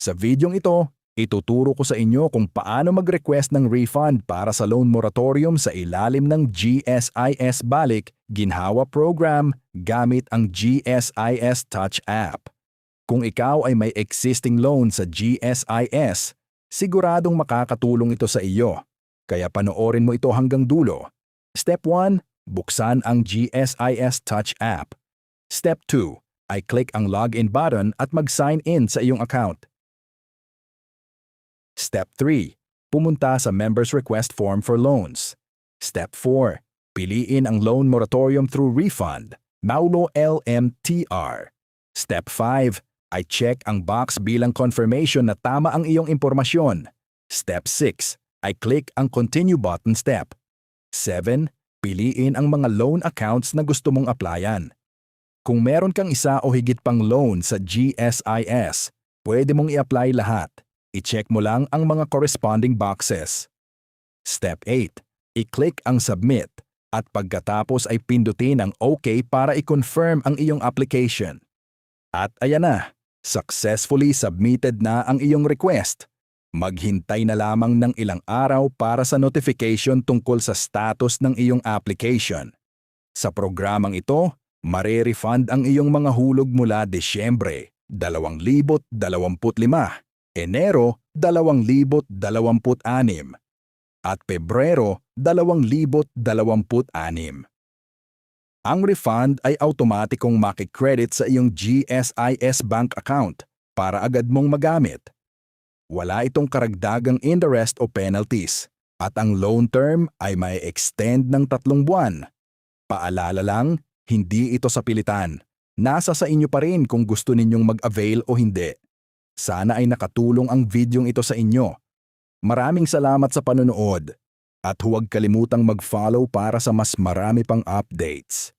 Sa videong ito, ituturo ko sa inyo kung paano mag-request ng refund para sa loan moratorium sa ilalim ng GSIS Balik Ginhawa Program gamit ang GSIS Touch app. Kung ikaw ay may existing loan sa GSIS, siguradong makakatulong ito sa iyo. Kaya panoorin mo ito hanggang dulo. Step 1, buksan ang GSIS Touch app. Step 2, ay click ang login button at mag-sign in sa iyong account. Step 3, pumunta sa Members Request Form for Loans. Step 4, piliin ang loan moratorium through refund, Maulo LMTR. Step 5, ay check ang box bilang confirmation na tama ang iyong impormasyon. Step 6, ay click ang Continue button step. 7, piliin ang mga loan accounts na gusto mong applyan. Kung meron kang isa o higit pang loan sa GSIS, pwede mong i-apply lahat. I-check mo lang ang mga corresponding boxes. Step 8, i-click ang Submit at pagkatapos ay pindutin ang OK para i-confirm ang iyong application. At ayan na, successfully submitted na ang iyong request. Maghintay na lamang ng ilang araw para sa notification tungkol sa status ng iyong application. Sa programang ito, mare-refund ang iyong mga hulog mula Disyembre 2025, Enero 2026 at Pebrero 2026. Ang refund ay automatikong makikredit sa iyong GSIS bank account para agad mong magamit. Wala itong karagdagang interest o penalties at ang loan term ay may extend ng 3 buwan. Paalala lang, hindi ito sa pilitan. Nasa sa inyo pa rin kung gusto ninyong mag-avail o hindi. Sana ay nakatulong ang videong ito sa inyo. Maraming salamat sa panonood at huwag kalimutang mag-follow para sa mas marami pang updates.